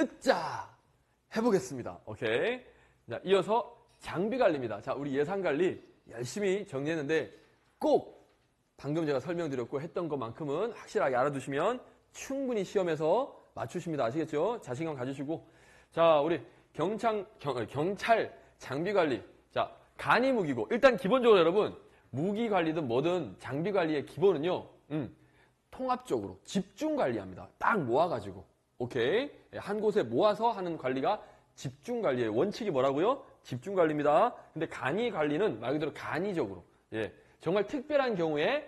으짜 해보겠습니다. 오케이. 자, 이어서 장비 관리입니다. 자, 우리 예산 관리 열심히 정리했는데 꼭 방금 제가 설명드렸고 했던 것만큼은 확실하게 알아두시면 충분히 시험에서 맞추십니다. 아시겠죠? 자신감 가지시고. 자, 우리 경찰 장비 관리. 자, 간이 무기고. 일단 기본적으로 여러분, 무기 관리든 뭐든 장비 관리의 기본은요, 통합적으로 집중 관리합니다. 딱 모아가지고. 오케이. 한 곳에 모아서 하는 관리가 집중 관리예요. 원칙이 뭐라고요? 집중 관리입니다. 근데 간이 관리는 말 그대로 간이적으로. 예. 정말 특별한 경우에,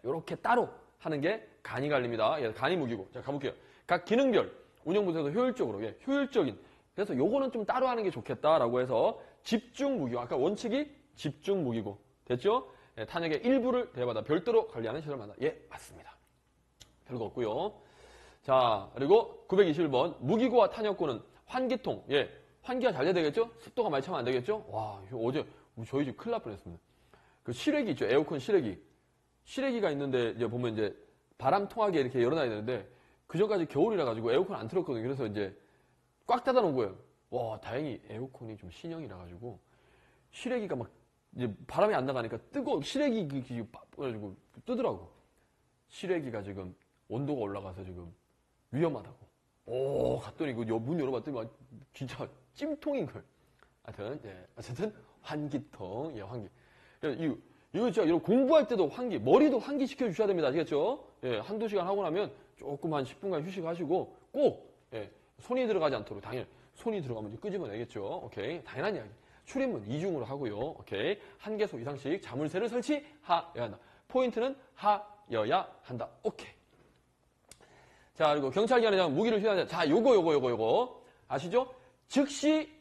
요렇게 따로 하는 게 간이 관리입니다. 예, 간이 무기고. 자, 가볼게요. 각 기능별, 운영 분석에서 효율적으로, 예, 효율적인. 그래서 요거는 좀 따로 하는 게 좋겠다라고 해서 집중 무기고. 아까 원칙이 집중 무기고. 됐죠? 예, 탄약의 일부를 대마다 별도로 관리하는 시설마다. 예, 맞습니다. 별거 없고요. 자, 그리고 921번. 무기고와 탄약고는 환기통. 예, 환기가 잘 돼야 되겠죠? 습도가 많이 차면 안 되겠죠? 와, 어제 저희 집 큰일 날 뻔했습니다. 그 실외기 있죠? 에어컨 실외기. 실외기가 있는데 이제 보면 이제 바람 통하게 이렇게 열어놔야 되는데 그 전까지 겨울이라 가지고 에어컨 안 틀었거든요. 그래서 이제 꽉 닫아 놓은 거예요. 와, 다행히 에어컨이 좀 신형이라 가지고 실외기가 막 이제 바람이 안 나가니까 실외기 가지고 뜨더라고. 실외기가 지금 온도가 올라가서 지금 위험하다고. 오, 갔더니 문 열어봤더니 막 진짜 찜통인 걸. 하여튼, 예, 어쨌든 환기통, 예, 환기. 이거 진짜 이런 공부할 때도 환기, 머리도 환기 시켜 주셔야 됩니다. 아시겠죠? 예, 한두 시간 하고 나면 조금 한 10분간 휴식하시고 꼭, 예, 손이 들어가지 않도록 당연히 손이 들어가면 이제 끄집어내겠죠. 오케이. 당연한 이야기. 출입문 이중으로 하고요. 오케이. 한 개소 이상씩 자물쇠를 설치하여야 한다. 포인트는 하여야 한다. 오케이. 자, 그리고 경찰기관장 무기를 휘하자. 자, 요거. 아시죠? 즉시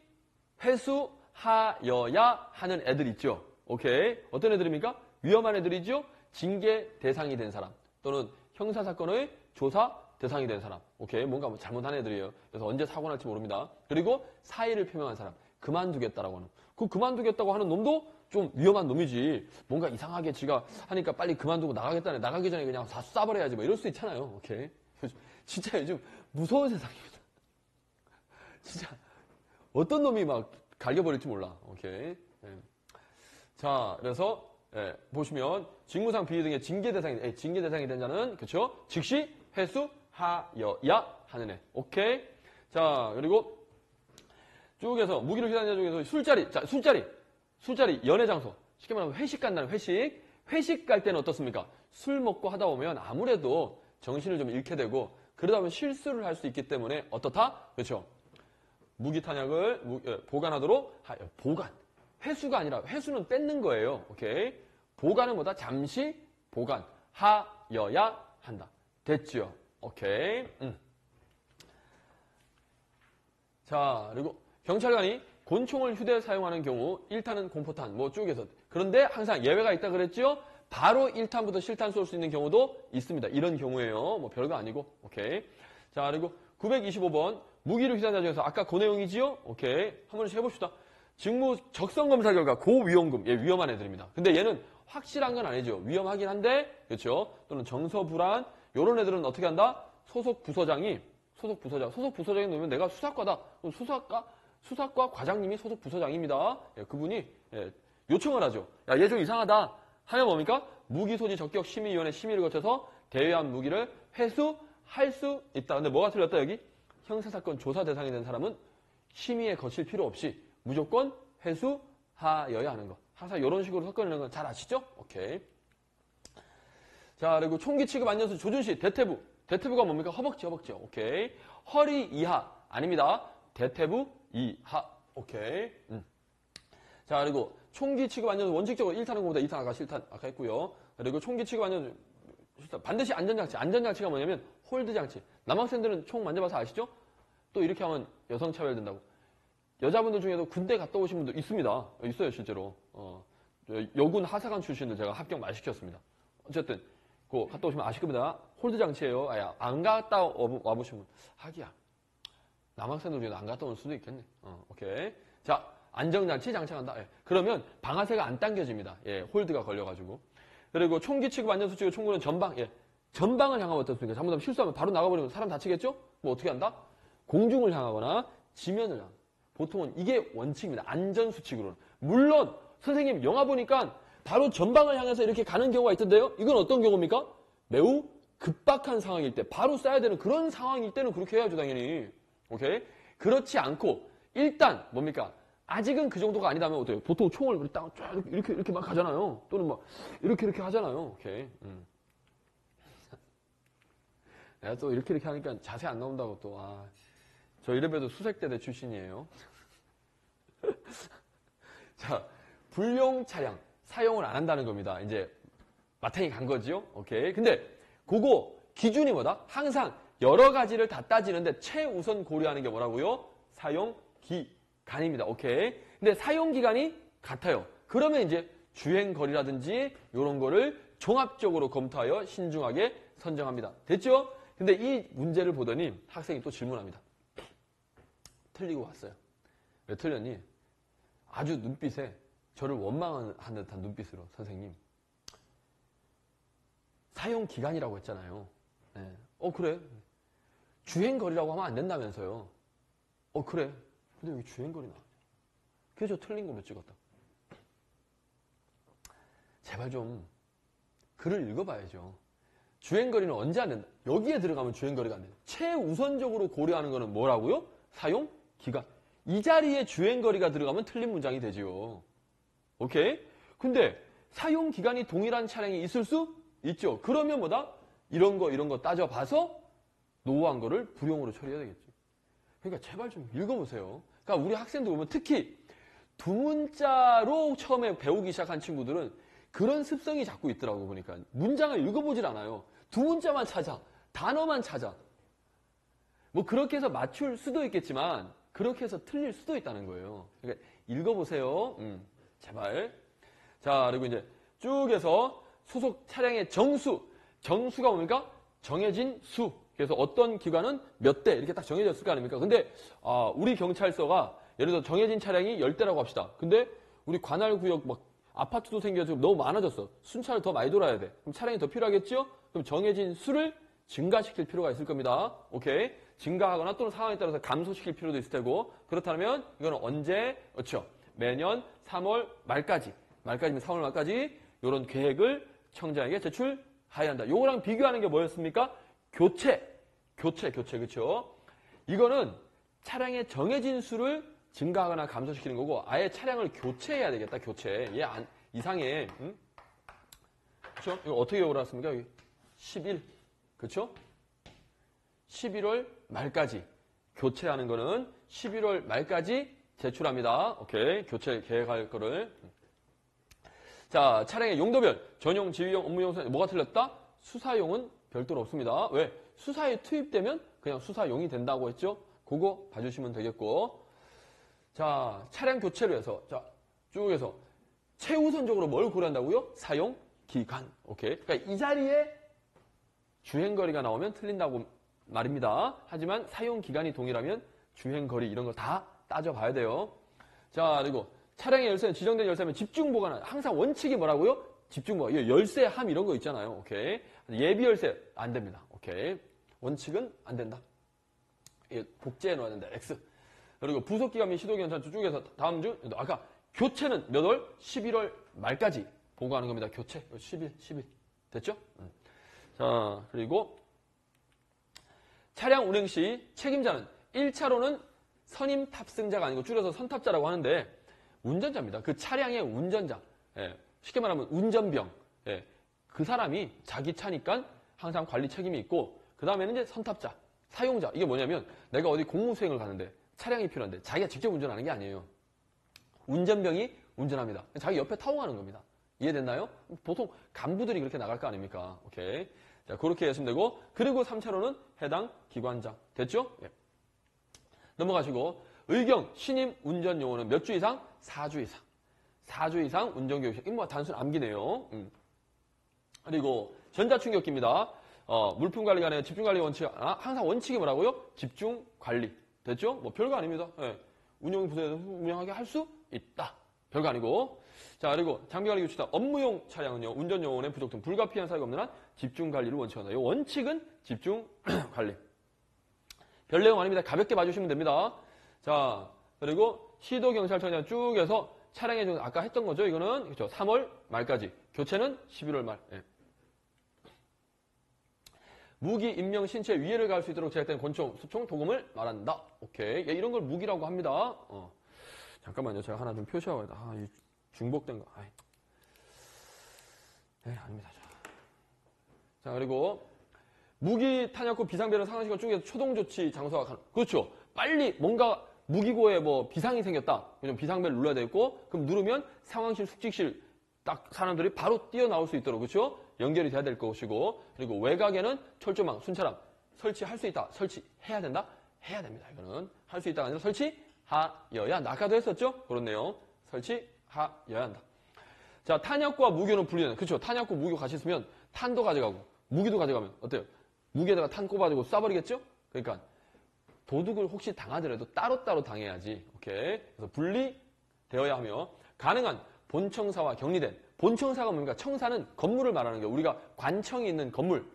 회수하여야 하는 애들 있죠? 오케이. 어떤 애들입니까? 위험한 애들이죠? 징계 대상이 된 사람. 또는 형사사건의 조사 대상이 된 사람. 오케이. 뭔가 잘못한 애들이에요. 그래서 언제 사고 날지 모릅니다. 그리고 사의를 표명한 사람. 그만두겠다라고 하는. 그 그만두겠다고 하는 놈도 좀 위험한 놈이지. 뭔가 이상하게 지가 하니까 빨리 그만두고 나가겠다네. 나가기 전에 그냥 다 쏴버려야지. 뭐 이럴 수 있잖아요. 오케이. 진짜 요즘 무서운 세상입니다. 진짜 어떤 놈이 막 갈겨버릴지 몰라. 오케이. 네. 자, 그래서 보시면 직무상 비위 등의 징계 대상이 된 자는 그렇죠? 즉시 회수하여야 하는 애. 오케이. 자, 그리고 쭉에서 무기를 휘두른 자 중에서 술자리. 자, 술자리 연애 장소. 쉽게 말하면 회식 간다는 회식. 회식 갈 때는 어떻습니까? 술 먹고 하다 보면 아무래도 정신을 좀 잃게 되고 그러다 보면 실수를 할 수 있기 때문에 어떻다? 그렇죠? 무기 탄약을 보관하도록 하여. 보관. 회수가 아니라 회수는 뺏는 거예요. 오케이. 보관은 뭐다? 잠시 보관 하여야 한다. 됐죠? 오케이. 자, 그리고 경찰관이 권총을 휴대 사용하는 경우 1탄은 공포탄 뭐 쭉에서. 그런데 항상 예외가 있다 그랬죠? 바로 1탄부터 실탄 쏠 수 있는 경우도 있습니다. 이런 경우에요. 뭐 별거 아니고. 오케이. 자, 그리고 925번 무기를 휘두른 자 중에서 아까 그 내용이지요? 오케이. 한 번씩 해봅시다. 직무 적성 검사 결과 고위험금. 예, 위험한 애들입니다. 근데 얘는 확실한 건 아니죠. 위험하긴 한데, 그렇죠? 또는 정서불안. 요런 애들은 어떻게 한다? 소속 부서장이 놓으면 내가 수사과다. 그럼 수사과 과장님이 소속 부서장입니다. 예, 그분이 요청을 하죠. 야, 얘 좀 이상하다. 하면 뭡니까? 무기소지적격 심의위원회 심의를 거쳐서 대여한 무기를 회수할 수 있다. 근데 뭐가 틀렸다 여기? 형사사건 조사 대상이 된 사람은 심의에 거칠 필요 없이 무조건 회수하여야 하는 거. 항상 이런 식으로 섞어내는 건 잘 아시죠? 오케이. 자, 그리고 총기 취급 안전수 조준시 대퇴부. 대퇴부가 뭡니까? 허벅지. 오케이. 허리 이하. 아닙니다. 대퇴부 이하. 오케이. 자, 그리고 총기 취급 안전수 원칙적으로 1탄은 공보다 2탄 아까 실탄 아까 했고요. 그리고 총기 취급 안전수 반드시 안전장치. 안전장치가 뭐냐면 홀드장치. 남학생들은 총 만져봐서 아시죠? 또 이렇게 하면 여성 차별된다고. 여자분들 중에도 군대 갔다 오신 분들 있습니다. 있어요, 실제로. 여군 하사관 출신들 제가 합격 많이 시켰습니다. 어쨌든, 그 갔다 오시면 아실 겁니다. 홀드 장치예요. 안 갔다 와보신 분. 하기야. 남학생들 중에도 안 갔다 올 수도 있겠네. 오케이. 자, 안정장치 장착한다. 예. 그러면 방아쇠가 안 당겨집니다. 예, 홀드가 걸려가지고. 그리고 총기 취급 안전수 취급 총구는 전방. 예. 전방을 향하면 어떻습니까? 잘못하면 실수하면 바로 나가버리면 사람 다치겠죠? 뭐 어떻게 한다? 공중을 향하거나 지면을 향. 보통은 이게 원칙입니다. 안전수칙으로는. 물론 선생님 영화 보니까 바로 전방을 향해서 이렇게 가는 경우가 있던데요. 이건 어떤 경우입니까? 매우 급박한 상황일 때, 바로 쏴야 되는 그런 상황일 때는 그렇게 해야죠, 당연히. 오케이? 그렇지 않고 일단 뭡니까? 아직은 그 정도가 아니다면 어때요? 보통 총을 이렇게 막 가잖아요. 또는 막 이렇게 하잖아요. 오케이. 내가 또 이렇게 하니까 자세 안 나온다고 또. 저 이래봬도 수색대대 출신이에요. 자, 불용 차량 사용을 안 한다는 겁니다. 이제 마탱이 간 거지요. 오케이. 근데 그거 기준이 뭐다? 항상 여러 가지를 다 따지는데 최우선 고려하는 게 뭐라고요? 사용 기간입니다. 오케이. 근데 사용 기간이 같아요. 그러면 이제 주행 거리라든지 이런 거를 종합적으로 검토하여 신중하게 선정합니다. 됐죠? 근데 이 문제를 보더니 학생이 또 질문합니다. 틀리고 왔어요. 왜 틀렸니? 아주 눈빛에 저를 원망하는 듯한 눈빛으로 선생님 사용 기간이라고 했잖아요. 네. 그래. 주행 거리라고 하면 안 된다면서요. 그래. 근데 여기 주행 거리 나왔냐? 그래서 저 틀린 걸로 찍었다. 제발 좀 글을 읽어봐야죠. 주행 거리는 언제 안 된다? 여기에 들어가면 주행 거리가 안 된다. 최우선적으로 고려하는 거는 뭐라고요? 사용 기간. 이 자리에 주행 거리가 들어가면 틀린 문장이 되지요. 오케이? 근데 사용 기간이 동일한 차량이 있을 수 있죠. 그러면 뭐다? 이런 거 따져봐서 노후한 거를 불용으로 처리해야 되겠죠. 그러니까 제발 좀 읽어보세요. 그러니까 우리 학생들 보면 특히 두 문자로 처음에 배우기 시작한 친구들은 그런 습성이 자꾸 있더라고 보니까. 문장을 읽어보질 않아요. 두 문자만 찾아. 단어만 찾아. 뭐 그렇게 해서 맞출 수도 있겠지만 그렇게 해서 틀릴 수도 있다는 거예요. 그러니까 읽어보세요. 제발. 자, 그리고 이제 쭉 해서 소속 차량의 정수가 뭡니까? 정해진 수. 그래서 어떤 기관은 몇 대 이렇게 딱 정해졌을 거 아닙니까? 근데 우리 경찰서가 예를 들어 정해진 차량이 10대라고 합시다. 근데 우리 관할구역 막 아파트도 생겨서 너무 많아졌어. 순찰을 더 많이 돌아야 돼. 그럼 차량이 더 필요하겠죠? 그럼 정해진 수를 증가시킬 필요가 있을 겁니다. 오케이? 증가하거나 또는 상황에 따라서 감소시킬 필요도 있을 테고. 그렇다면 이거는 언제? 그렇죠. 매년 3월 말까지. 말까지면 3월 말까지 이런 계획을 청장에게 제출해야 한다. 요거랑 비교하는 게 뭐였습니까? 교체, 그렇죠? 이거는 차량의 정해진 수를 증가하거나 감소시키는 거고 아예 차량을 교체해야 되겠다. 교체. 얘 이상해. 응? 그렇죠? 이거 어떻게 올라왔습니까? 10일. 그렇죠? 11월 말까지 교체하는 거는 11월 말까지 제출합니다. 오케이. 교체 계획할 거를. 자, 차량의 용도별 전용, 지휘용, 업무용, 뭐가 틀렸다? 수사용은 별도로 없습니다. 왜? 수사에 투입되면 그냥 수사용이 된다고 했죠? 그거 봐주시면 되겠고. 자, 차량 교체를 해서, 자, 쭉 해서 최우선적으로 뭘 고려한다고요? 사용 기간. 오케이. 그러니까 이 자리에 주행거리가 나오면 틀린다고 말입니다. 하지만 사용 기간이 동일하면 주행거리 이런 거 다 따져봐야 돼요. 자, 그리고 차량의 열쇠는 지정된 열쇠면 집중 보관. 항상 원칙이 뭐라고요? 집중 보관. 열쇠 함 이런 거 있잖아요. 오케이. 예비 열쇠 안 됩니다. 오케이. 원칙은 안 된다. 복제해 놓아야 된다. X. 그리고 부속기간 및 시도기간 쭉에서 다음 주 아까 교체는 몇 월? 11월 말까지 보고하는 겁니다. 교체 10일 됐죠? 자, 그리고 차량 운행 시 책임자는 1차로는 선임 탑승자가 아니고 줄여서 선탑자라고 하는데 운전자입니다. 그 차량의 운전자. 예, 쉽게 말하면 운전병. 예, 그 사람이 자기 차니까 항상 관리 책임이 있고 그 다음에는 이제 선탑자, 사용자. 이게 뭐냐면 내가 어디 공무수행을 가는데 차량이 필요한데 자기가 직접 운전하는 게 아니에요. 운전병이 운전합니다. 자기 옆에 타고 가는 겁니다. 이해됐나요? 보통 간부들이 그렇게 나갈 거 아닙니까? 오케이. 자, 그렇게 하시면 되고 그리고 3차로는 해당 기관장. 됐죠? 예. 넘어가시고 의경, 신임 운전 용어는 몇 주 이상? 4주 이상. 4주 이상 운전교육. 이거 뭐 단순 암기네요. 그리고 전자충격기입니다. 물품관리관의 집중관리 원칙. 항상 원칙이 뭐라고요? 집중관리. 됐죠? 뭐 별거 아닙니다. 예. 운영부서에서 운영하게 할 수 있다. 별거 아니고. 자, 그리고 장비관리 규칙상 업무용 차량은요. 운전요원의 부족 등 불가피한 사유가 없는 한 집중관리를 원칙한다. 이 원칙은 집중관리. 별 내용 아닙니다. 가볍게 봐주시면 됩니다. 자, 그리고 시도경찰청장 쭉 해서 차량의 종 아까 했던 거죠. 이거는 그렇죠. 3월 말까지. 교체는 11월 말. 예. 무기, 인명, 신체 위해를 가할 수 있도록 제작된 권총, 수총, 도금을 말한다. 오케이. 예, 이런 걸 무기라고 합니다. 잠깐만요. 제가 하나 좀 표시하고 이 중복된 거. 네, 아닙니다. 자, 그리고 무기 탄약고 비상벨은 상황시간 쪽에서 초동 조치 장소가 가능. 그렇죠. 빨리 뭔가 무기고에 뭐 비상이 생겼다. 그럼 비상벨 눌러야 되겠고, 그럼 누르면 상황실, 숙직실 딱 사람들이 바로 뛰어나올 수 있도록 그렇죠. 연결이 돼야 될 것이고, 그리고 외곽에는 철조망, 순찰함 설치할 수 있다. 설치해야 된다. 해야 됩니다. 이거는 할 수 있다가 아니라 설치하여야 한다. 아까도 했었죠. 그렇네요. 설치하여야 한다. 자, 탄약과 무기는 분리되는. 그렇죠. 탄약과 무기 같이 있으면 탄도 가져가고 무기도 가져가면 어때요? 무기에다가 탄 꼽아주고 쏴버리겠죠? 그러니까 도둑을 혹시 당하더라도 따로따로 당해야지. 오케이. 그래서 분리되어야 하며 가능한 본청사와 격리된. 본청사가 뭡니까? 청사는 건물을 말하는 거예요. 우리가 관청이 있는 건물.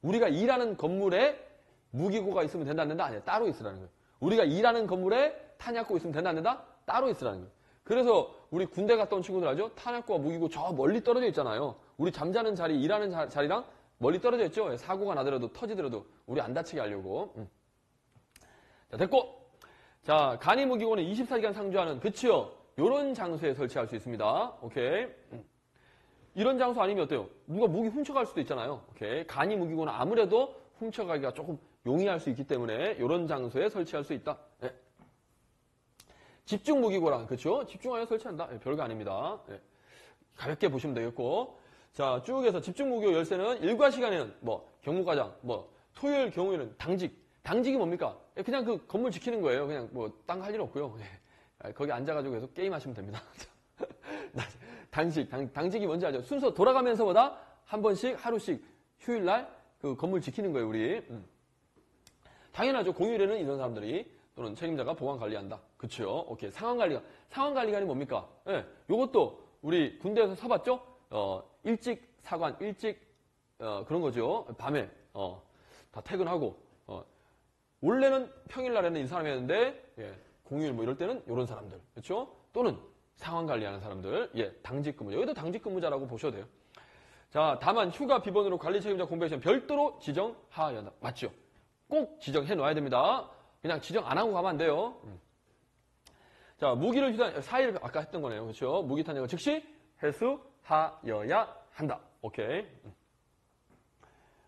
우리가 일하는 건물에 무기고가 있으면 된다 안 된다? 아니야. 따로 있으라는 거예요. 우리가 일하는 건물에 탄약고 있으면 된다 안 된다? 따로 있으라는 거예요. 그래서 우리 군대 갔다 온 친구들 알죠? 탄약고와 무기고 저 멀리 떨어져 있잖아요. 우리 잠자는 자리, 일하는 자리랑 멀리 떨어져 있죠? 사고가 나더라도 터지더라도 우리 안 다치게 하려고. 자, 됐고. 자, 간이 무기고는 24시간 상주하는, 그치요? 요런 장소에 설치할 수 있습니다. 오케이. 이런 장소 아니면 어때요? 누가 무기 훔쳐갈 수도 있잖아요. 오케이. 간이 무기고는 아무래도 훔쳐가기가 조금 용이할 수 있기 때문에 요런 장소에 설치할 수 있다. 네. 집중 무기고랑, 그렇죠? 집중하여 설치한다. 네, 별거 아닙니다. 네. 가볍게 보시면 되겠고. 자, 쭉 해서 집중 무기고 열쇠는 일과 시간에는 뭐 경무과장, 뭐 토요일 경우에는 당직. 당직이 뭡니까? 그냥 그 건물 지키는 거예요. 그냥 뭐 딴 거 할 일 없고요. 거기 앉아가지고 계속 게임하시면 됩니다. 당직이 뭔지 알죠? 순서 돌아가면서보다 한 번씩 하루씩 휴일날 그 건물 지키는 거예요, 우리. 당연하죠. 공휴일에는 이런 사람들이 또는 책임자가 보관 관리한다. 그쵸? 오케이. 상황관리관이 뭡니까? 예. 요것도 우리 군대에서 서봤죠? 일찍 사관, 일찍 그런 거죠. 밤에 다 퇴근하고 원래는 평일날에는 이 사람이 했는데 공휴일 뭐 이럴 때는 이런 사람들, 그렇죠? 또는 상황 관리하는 사람들, 당직 근무. 여기도 당직 근무자라고 보셔도 돼요. 자, 다만 휴가 비번으로 관리 책임자 공백 시간 별도로 지정하여야 한다. 맞죠? 꼭 지정해 놔야 됩니다. 그냥 지정 안 하고 가면 안 돼요. 자, 무기를 휴대한 4일 아까 했던 거네요, 그렇죠? 무기 탄약을 즉시 회수하여야 한다. 오케이.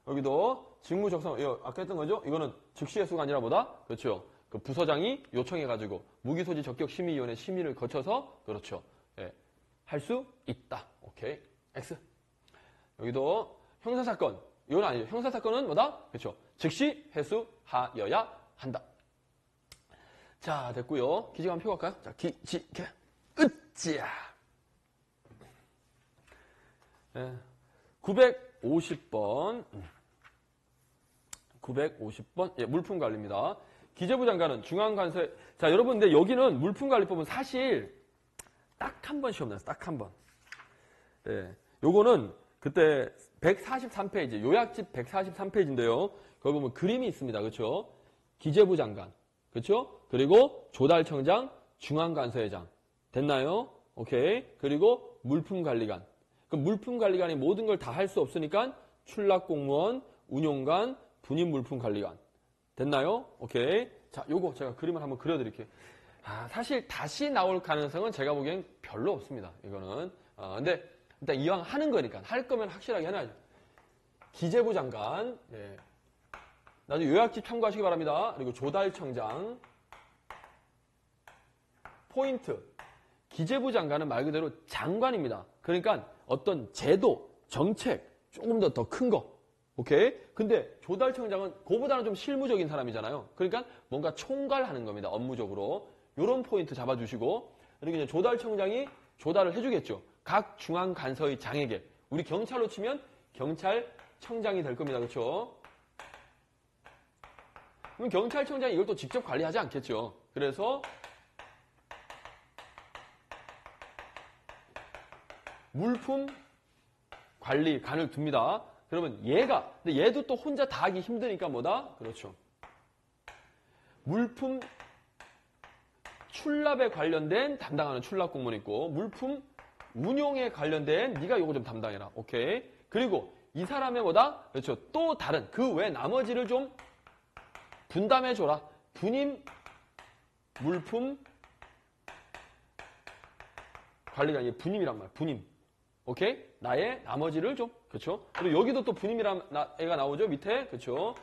여기도 직무 적성, 이거 아까 했던 거죠? 이거는 즉시 회수가 아니라 뭐다? 그렇죠. 그 부서장이 요청해가지고 무기소지 적격심의위원회 심의를 거쳐서 그렇죠. 할 수 있다. 오케이. X. 여기도 형사사건. 이건 아니죠. 형사사건은 뭐다? 그렇죠. 즉시 회수하여야 한다. 자, 됐고요. 기지개 한번 펴볼까요? 자, 기지개. 으쌰. 950번. 950번. 물품 관리입니다. 기재부 장관은 중앙관세. 자, 여러분, 근데 여기는 물품관리법은 사실 딱 한 번 시험 났어요. 딱 한 번. 요거는 그때 143페이지, 요약집 143페이지인데요. 거기 보면 그림이 있습니다. 그렇죠? 기재부 장관. 그렇죠? 그리고 조달청장, 중앙관세회장. 됐나요? 오케이. 그리고 물품관리관. 그 물품관리관이 모든 걸 다 할 수 없으니까 출납공무원, 운용관, 분입물품관리관. 됐나요? 오케이. 자, 요거 제가 그림을 한번 그려드릴게요. 사실 다시 나올 가능성은 제가 보기엔 별로 없습니다. 이거는. 근데 일단 이왕 하는 거니까 할 거면 확실하게 해놔야죠. 기재부 장관. 나중에 요약집 참고하시기 바랍니다. 그리고 조달청장. 포인트. 기재부 장관은 말 그대로 장관입니다. 그러니까 어떤 제도, 정책 조금 더 큰 거. 오케이? 근데 조달청장은 그보다는 좀 실무적인 사람이잖아요. 그러니까 뭔가 총괄하는 겁니다. 업무적으로. 요런 포인트 잡아주시고, 그리고 이제 조달청장이 조달을 해주겠죠. 각 중앙간서의 장에게. 우리 경찰로 치면 경찰청장이 될 겁니다. 그렇죠? 그럼 경찰청장이 이걸 또 직접 관리하지 않겠죠. 그래서 물품 관리관을 둡니다. 그러면 근데 얘도 또 혼자 다 하기 힘드니까 뭐다? 그렇죠. 물품 출납에 관련된 담당하는 출납 공무원 있고 물품 운용에 관련된 네가 요거 좀 담당해라. 오케이. 그리고 이 사람의 뭐다? 그렇죠. 또 다른 그 외 나머지를 좀 분담해줘라. 분임 물품 관리가 아니라 분임이란 말. 분임. 오케이? 나의 나머지를 좀. 그렇죠? 그리고 여기도 또 분임이란 애가 나오죠. 밑에. 그렇죠?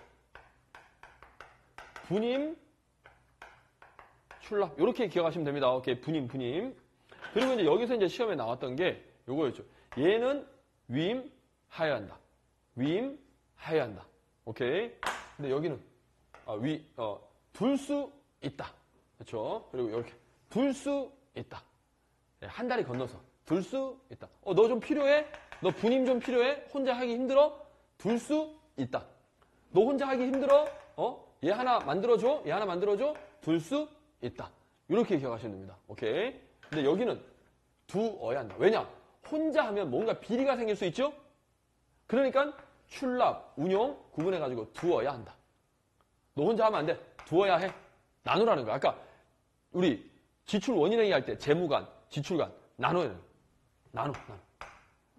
분임 출납. 이렇게 기억하시면 됩니다. 오케이. 분임. 그리고 이제 여기서 이제 시험에 나왔던 게 요거였죠. 얘는 위임하여야 한다. 위임하여야 한다. 오케이? 근데 여기는 둘 수 있다. 그렇죠? 그리고 이렇게 둘 수 있다. 한 다리 건너서 둘 수 있다. 너 좀 필요해? 너 분임 좀 필요해? 혼자 하기 힘들어? 둘 수 있다. 너 혼자 하기 힘들어? 얘 하나 만들어줘? 얘 하나 만들어줘? 둘 수 있다. 이렇게 기억하시면 됩니다. 오케이? 근데 여기는 두어야 한다. 왜냐? 혼자 하면 뭔가 비리가 생길 수 있죠? 그러니까 출납, 운용 구분해가지고 두어야 한다. 너 혼자 하면 안 돼. 두어야 해. 나누라는 거야. 아까 우리 지출 원인행위 할 때 재무관, 지출관 나눠야 돼. 나눠.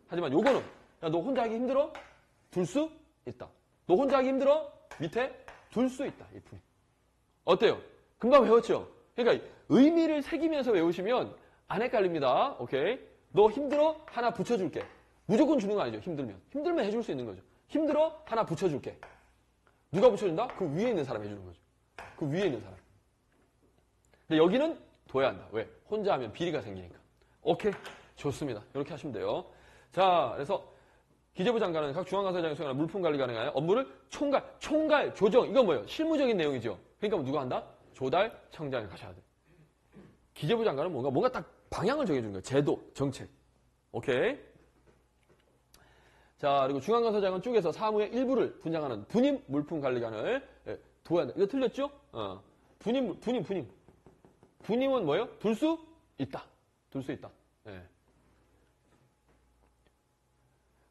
하지만 요거는 야, 너 혼자 하기 힘들어? 둘 수 있다. 너 혼자 하기 힘들어? 밑에 둘 수 있다. 이 분이. 어때요? 금방 외웠죠? 그러니까 의미를 새기면서 외우시면 안 헷갈립니다. 오케이? 너 힘들어? 하나 붙여줄게. 무조건 주는 거 아니죠. 힘들면 해줄 수 있는 거죠. 힘들어? 하나 붙여줄게. 누가 붙여준다? 그 위에 있는 사람이 해주는 거죠. 그 위에 있는 사람. 근데 여기는 둬야 한다. 왜? 혼자 하면 비리가 생기니까. 오케이. 좋습니다. 이렇게 하시면 돼요. 자, 그래서 기재부 장관은 각 중앙감사장이 수행하는 물품 관리 가능한 업무를 총괄, 조정. 이건 뭐예요? 실무적인 내용이죠. 그러니까 누가 한다? 조달, 청장이 가셔야 돼. 기재부 장관은 뭔가 딱 방향을 정해주는 거예요. 제도, 정책. 오케이. 자, 그리고 중앙감사장은 쪽에서 사무의 일부를 분장하는 분임 물품관리관을 둬야 한다. 이거 틀렸죠? 분임. 분임은 뭐예요? 둘 수 있다. 예.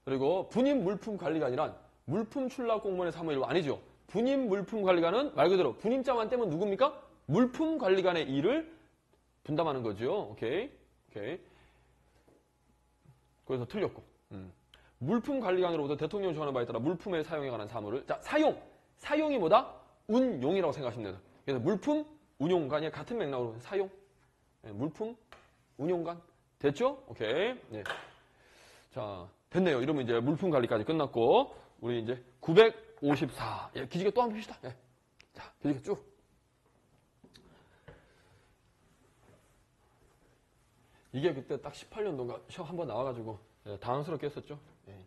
그리고 분임 물품관리관이란 물품 출납 공무원의 사무의 일부 아니죠. 분임 물품관리관은 말 그대로 분임자만 떼면 누굽니까? 물품관리관의 일을 분담하는 거죠. 오케이. 그래서 틀렸고. 물품관리관으로부터 대통령이 정하는 바에 따라 물품의 사용에 관한 사무를. 자, 사용이 뭐다? 운용이라고 생각하시면 됩니다. 그래서 물품, 운용관이 같은 맥락으로 사용. 네, 물품, 운용관. 됐죠? 오케이. 네. 자, 됐네요. 이러면 이제 물품관리까지 끝났고, 우리 이제 954. 예, 기지개 또 한 번 봅시다. 예. 자, 기지개 쭉. 이게 그때 딱 18년도인가 시험 한번 나와가지고 당황스럽게 했었죠. 예.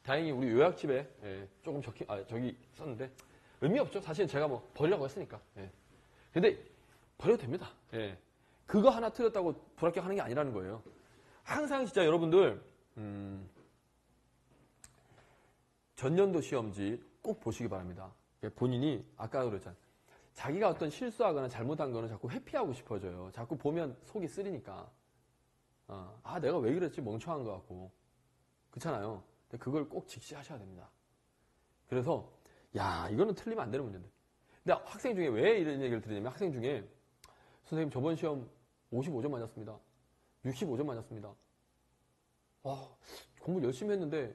다행히 우리 요약집에 조금 저기 썼는데 의미 없죠. 사실 제가 뭐 버리려고 했으니까. 예. 근데 버려도 됩니다. 예. 그거 하나 틀렸다고 불합격하는 게 아니라는 거예요. 항상 진짜 여러분들 전년도 시험지 꼭 보시기 바랍니다. 본인이 아까 그랬잖아요. 자기가 어떤 실수하거나 잘못한 거는 자꾸 회피하고 싶어져요. 자꾸 보면 속이 쓰리니까. 내가 왜 그랬지? 멍청한 것 같고. 그렇잖아요. 근데 그걸 꼭 직시하셔야 됩니다. 그래서, 이거는 틀리면 안 되는 문제인데. 근데 학생 중에 왜 이런 얘기를 드리냐면, 학생 중에, 선생님 저번 시험 55점 맞았습니다. 65점 맞았습니다. 공부 열심히 했는데,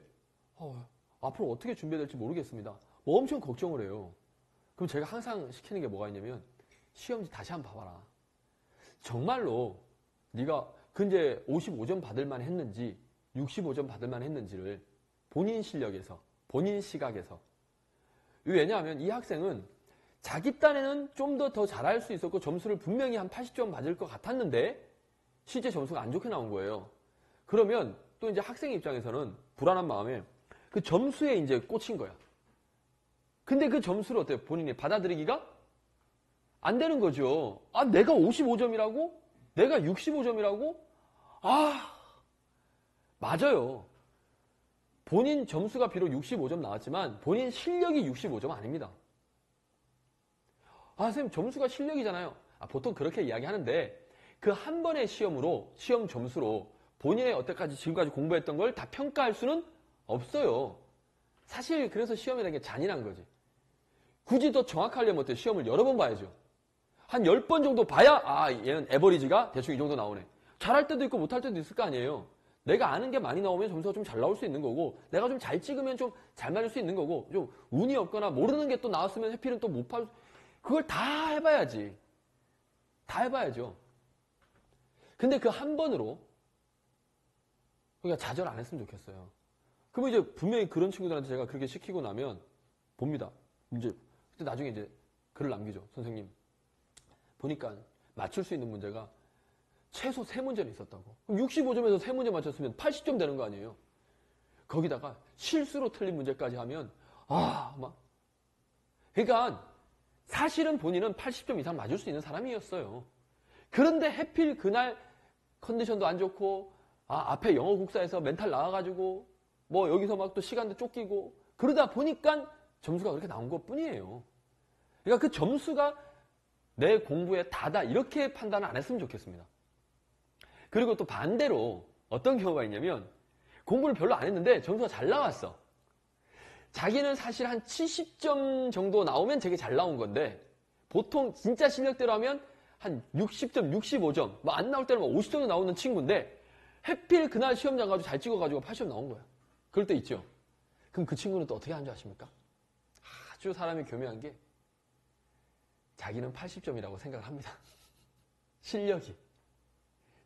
앞으로 어떻게 준비해야 될지 모르겠습니다. 뭐 엄청 걱정을 해요. 그럼 제가 항상 시키는 게 뭐가 있냐면 시험지 다시 한번 봐봐라. 정말로 네가 근데 55점 받을 만 했는지 65점 받을 만 했는지를 본인 실력에서 본인 시각에서. 왜냐하면 이 학생은 자기 딴에는 좀 더 잘할 수 있었고 점수를 분명히 한 80점 받을 것 같았는데 실제 점수가 안 좋게 나온 거예요. 그러면 또 이제 학생 입장에서는 불안한 마음에 그 점수에 이제 꽂힌 거야. 근데 그 점수를 어때요? 본인이 받아들이기가 안 되는 거죠. 내가 55점이라고? 내가 65점이라고? 맞아요. 본인 점수가 비록 65점 나왔지만 본인 실력이 65점 아닙니다. 선생님 점수가 실력이잖아요. 보통 그렇게 이야기하는데 그 한 번의 시험 점수로 본인의 여태까지 지금까지 공부했던 걸 다 평가할 수는 없어요. 사실 그래서 시험이라는 게 잔인한 거지. 굳이 더 정확하려면 어때요? 시험을 여러 번 봐야죠. 한 10번 정도 봐야 얘는 에버리지가 대충 이 정도 나오네. 잘할 때도 있고 못할 때도 있을 거 아니에요. 내가 아는 게 많이 나오면 점수가 좀 잘 나올 수 있는 거고, 내가 좀 잘 찍으면 좀 잘 맞을 수 있는 거고, 좀 운이 없거나 모르는 게 또 나왔으면 해필은 또 못 팔, 그걸 다 해봐야지. 다 해봐야죠. 근데 그 한 번으로 그러니까 좌절 안 했으면 좋겠어요. 그러면 이제 분명히 그런 친구들한테 제가 그렇게 시키고 나면 봅니다. 이제 그때 나중에 이제 글을 남기죠. 선생님 보니까 맞출 수 있는 문제가 최소 3문제는 있었다고. 그럼 65점에서 3문제 맞췄으면 80점 되는 거 아니에요. 거기다가 실수로 틀린 문제까지 하면 그러니까 사실은 본인은 80점 이상 맞을 수 있는 사람이었어요. 그런데 해필 그날 컨디션도 안 좋고 앞에 영어 국사에서 멘탈 나와가지고 뭐 여기서 막 또 시간도 쫓기고 그러다 보니까 점수가 그렇게 나온 것 뿐이에요. 그러니까 그 점수가 내 공부에 다다 이렇게 판단을 안 했으면 좋겠습니다. 그리고 또 반대로 어떤 경우가 있냐면 공부를 별로 안 했는데 점수가 잘 나왔어. 자기는 사실 한 70점 정도 나오면 되게 잘 나온 건데 보통 진짜 실력대로 하면 한 60점, 65점 뭐 안 나올 때는 뭐 50점도 나오는 친구인데 해필 그날 시험장 가지고 잘 찍어가지고 80점 나온 거야. 그럴 때 있죠. 그럼 그 친구는 또 어떻게 하는 줄 아십니까? 아주 사람이 교묘한 게 자기는 80점이라고 생각을 합니다. 실력이.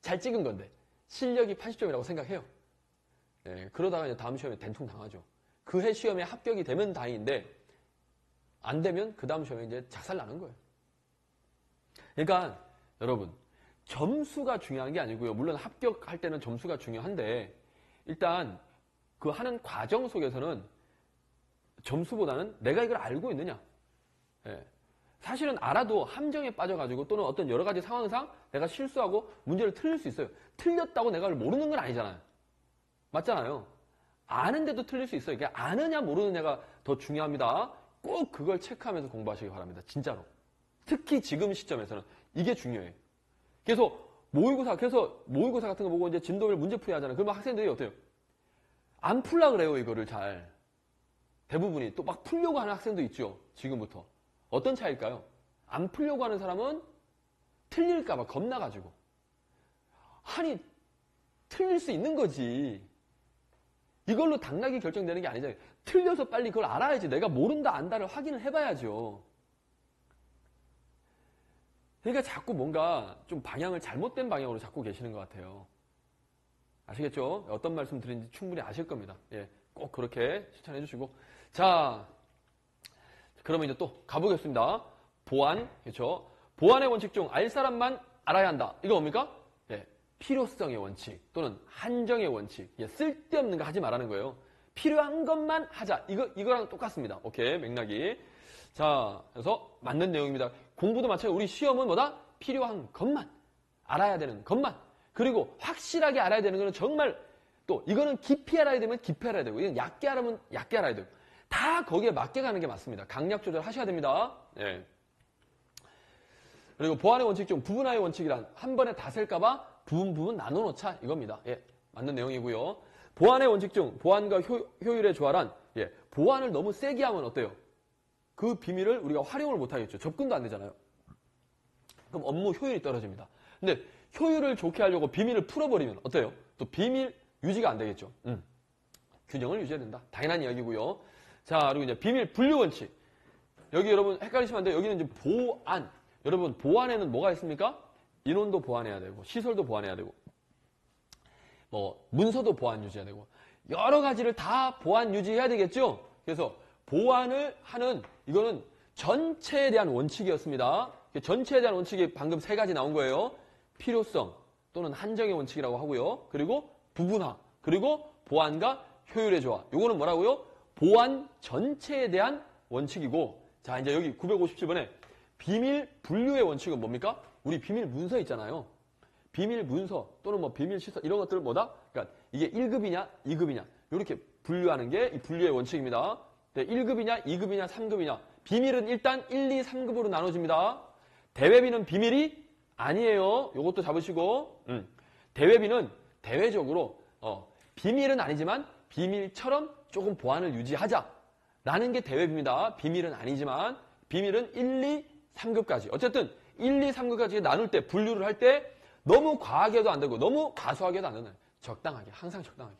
잘 찍은 건데 실력이 80점이라고 생각해요. 네, 그러다가 이제 다음 시험에 된통 당하죠. 그 해 시험에 합격이 되면 다행인데 안 되면 그 다음 시험에 이제 작살 나는 거예요. 그러니까 여러분 점수가 중요한 게 아니고요. 물론 합격할 때는 점수가 중요한데 일단 그 하는 과정 속에서는 점수보다는 내가 이걸 알고 있느냐. 예. 사실은 알아도 함정에 빠져가지고 또는 어떤 여러 가지 상황상 내가 실수하고 문제를 틀릴 수 있어요. 틀렸다고 내가 모르는 건 아니잖아요. 맞잖아요. 아는데도 틀릴 수 있어요. 이게 아느냐 모르느냐가 더 중요합니다. 꼭 그걸 체크하면서 공부하시기 바랍니다. 진짜로. 특히 지금 시점에서는 이게 중요해요. 그래서 모의고사 같은 거 보고 이제 진도별 문제풀이 하잖아요. 그러면 학생들이 어때요? 안 풀라 그래요, 이거를 잘. 대부분이 또 막 풀려고 하는 학생도 있죠. 지금부터. 어떤 차이일까요? 안 풀려고 하는 사람은 틀릴까봐 겁나가지고. 아니, 틀릴 수 있는 거지. 이걸로 당락이 결정되는 게 아니잖아요. 틀려서 빨리 그걸 알아야지. 내가 모른다, 안다를 확인을 해봐야죠. 그러니까 자꾸 뭔가 좀 방향을 잘못된 방향으로 잡고 계시는 것 같아요. 아시겠죠? 어떤 말씀 드리는지 충분히 아실 겁니다. 예, 꼭 그렇게 실천해 주시고. 자, 그러면 이제 또 가보겠습니다. 보안, 그렇죠? 보안의 원칙 중 알 사람만 알아야 한다. 이거 뭡니까? 예, 필요성의 원칙 또는 한정의 원칙. 예, 쓸데없는 거 하지 말라는 거예요. 필요한 것만 하자. 이거랑 똑같습니다. 오케이, 맥락이. 자, 그래서 맞는 내용입니다. 공부도 마찬가지로 우리 시험은 뭐다? 필요한 것만. 알아야 되는 것만. 그리고 확실하게 알아야 되는 거는 정말 또 이거는 깊이 알아야 되면 깊이 알아야 되고 이건 얇게 알아면 얇게 알아야 되고 다 거기에 맞게 가는 게 맞습니다. 강약 조절 하셔야 됩니다. 예. 그리고 보안의 원칙 중 부분화의 원칙이란 한 번에 다 셀까봐 부분 나눠놓자 이겁니다. 예, 맞는 내용이고요. 보안의 원칙 중 보안과 효율의 조화란 예, 보안을 너무 세게 하면 어때요? 그 비밀을 우리가 활용을 못하겠죠. 접근도 안 되잖아요. 그럼 업무 효율이 떨어집니다. 근데 효율을 좋게 하려고 비밀을 풀어버리면 어때요? 또 비밀 유지가 안 되겠죠. 균형을 유지해야 된다. 당연한 이야기고요. 자, 그리고 이제 비밀 분류 원칙. 여기 여러분 헷갈리시면 안 돼요. 여기는 이제 보안. 여러분 보안에는 뭐가 있습니까? 인원도 보안해야 되고 시설도 보안해야 되고 뭐 문서도 보안 유지해야 되고 여러 가지를 다 보안 유지해야 되겠죠. 그래서 보안을 하는 이거는 전체에 대한 원칙이었습니다. 전체에 대한 원칙이 방금 3가지 나온 거예요. 필요성 또는 한정의 원칙이라고 하고요. 그리고 부분화 그리고 보안과 효율의 조화. 이거는 뭐라고요? 보안 전체에 대한 원칙이고 자 이제 여기 957번에 비밀 분류의 원칙은 뭡니까? 우리 비밀 문서 있잖아요. 비밀 문서 또는 뭐 비밀 시설 이런 것들 뭐다? 그러니까 이게 1급이냐 2급이냐 이렇게 분류하는 게 이 분류의 원칙입니다. 1급이냐 2급이냐 3급이냐 비밀은 일단 1, 2, 3급으로 나눠집니다. 대외비는 비밀이 아니에요. 요것도 잡으시고 대외비는 대외적으로 비밀은 아니지만 비밀처럼 조금 보안을 유지하자 라는 게 대외비입니다. 비밀은 아니지만 비밀은 1, 2, 3급까지. 어쨌든 1, 2, 3급까지 나눌 때, 분류를 할 때 너무 과하게 해도 안 되고 너무 가소하게 해도 안 되는 적당하게, 항상 적당하게.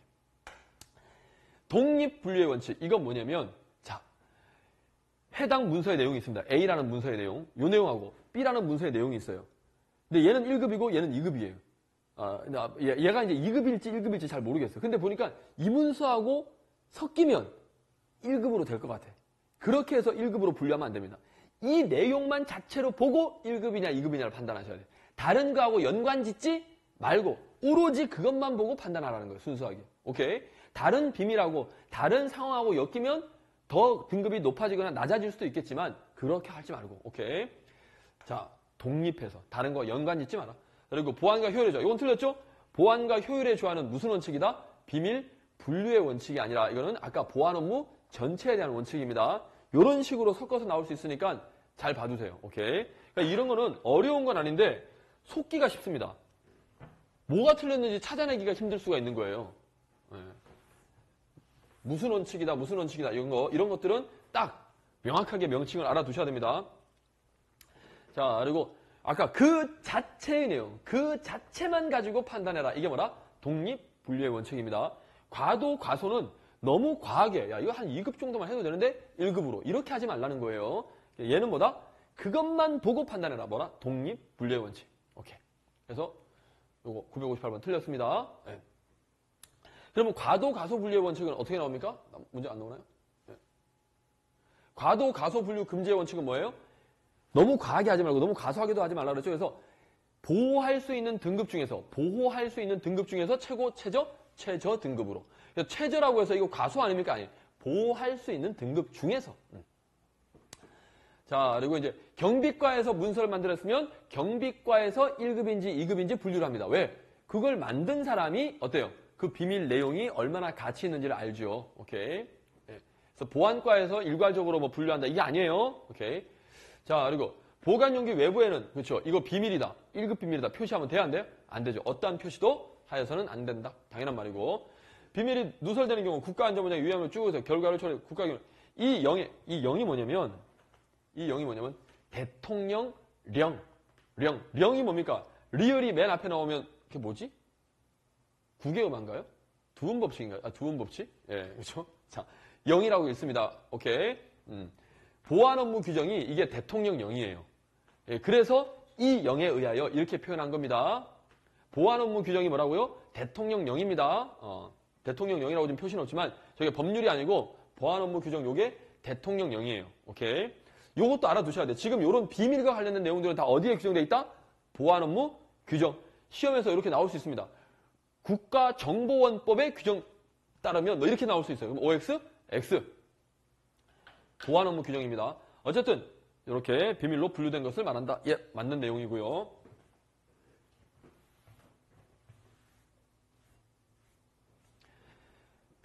독립분류의 원칙, 이건 뭐냐면 자, 해당 문서의 내용이 있습니다. A라는 문서의 내용, 요 내용하고 B라는 문서의 내용이 있어요. 근데 얘는 1급이고 얘는 2급이에요. 얘가 이제 2급일지 1급일지 잘 모르겠어요. 근데 보니까 이 문서하고 섞이면 1급으로 될 것 같아. 그렇게 해서 1급으로 분류하면 안 됩니다. 이 내용만 자체로 보고 1급이냐 2급이냐를 판단하셔야 돼요. 다른 거하고 연관 짓지 말고 오로지 그것만 보고 판단하라는 거예요. 순수하게. 오케이? 다른 비밀하고 다른 상황하고 엮이면 더 등급이 높아지거나 낮아질 수도 있겠지만 그렇게 하지 말고. 오케이? 자, 독립해서 다른 거 연관 짓지 마라. 그리고 보안과 효율의 조화. 이건 틀렸죠? 보안과 효율의 조화는 무슨 원칙이다? 비밀 분류의 원칙이 아니라 이거는 아까 보안 업무 전체에 대한 원칙입니다. 이런 식으로 섞어서 나올 수 있으니까 잘 봐두세요. 오케이? 그러니까 이런 거는 어려운 건 아닌데 속기가 쉽습니다. 뭐가 틀렸는지 찾아내기가 힘들 수가 있는 거예요. 네. 무슨 원칙이다, 무슨 원칙이다 이런 것들은 딱 명확하게 명칭을 알아두셔야 됩니다. 자, 그리고 아까 그 자체의 내용, 그 자체만 가지고 판단해라. 이게 뭐라? 독립분류의 원칙입니다. 과도, 과소는 너무 과하게, 야, 이거 한 2급 정도만 해도 되는데 1급으로. 이렇게 하지 말라는 거예요. 얘는 뭐다? 그것만 보고 판단해라. 뭐라? 독립분류의 원칙. 오케이. 그래서 요거 958번 틀렸습니다. 네. 그러면 과도, 가소 분류의 원칙은 어떻게 나옵니까? 문제 안 나오나요? 네. 과도, 가소 분류 금지의 원칙은 뭐예요? 너무 과하게 하지 말고 너무 가소하게도 하지 말라 그랬죠. 그래서 보호할 수 있는 등급 중에서 최저 등급으로. 최저라고 해서 이거 가소 아닙니까? 아니. 보호할 수 있는 등급 중에서. 자, 그리고 이제 경비과에서 문서를 만들었으면 경비과에서 1급인지 2급인지 분류를 합니다. 왜? 그걸 만든 사람이 어때요? 그 비밀 내용이 얼마나 가치 있는지를 알죠. 오케이. 네. 그래서 보안과에서 일괄적으로 뭐 분류한다. 이게 아니에요. 오케이. 자, 그리고 보관용기 외부에는 그렇죠. 이거 비밀이다. 1급 비밀이다. 표시하면 돼야 안 돼요? 안 되죠. 어떠한 표시도 하여서는 안 된다. 당연한 말이고. 비밀이 누설되는 경우 국가안전보장에 위험을 쭉 해서 결과를 처리 국가기관 이 영이 뭐냐면 대통령령령이 뭡니까? 리얼이 맨 앞에 나오면 그게 뭐지? 국외음한가요? 두음법칙인가요? 두음법칙? 예, 그렇죠? 자, 영이라고 있습니다. 오케이. 보안 업무 규정이 이게 대통령령이에요. 예, 그래서 이 영에 의하여 이렇게 표현한 겁니다. 보안 업무 규정이 뭐라고요? 대통령령입니다. 대통령령이라고 지금 표시는 없지만 저게 법률이 아니고 보안 업무 규정 요게 대통령령이에요. 오케이. 요것도 알아두셔야 돼요. 지금 요런 비밀과 관련된 내용들은 다 어디에 규정되어 있다? 보안 업무 규정. 시험에서 이렇게 나올 수 있습니다. 국가정보원법의 규정 따르면 뭐 이렇게 나올 수 있어요. 그럼 OX, X. 보안 업무 규정입니다. 어쨌든 이렇게 비밀로 분류된 것을 말한다. 예, 맞는 내용이고요.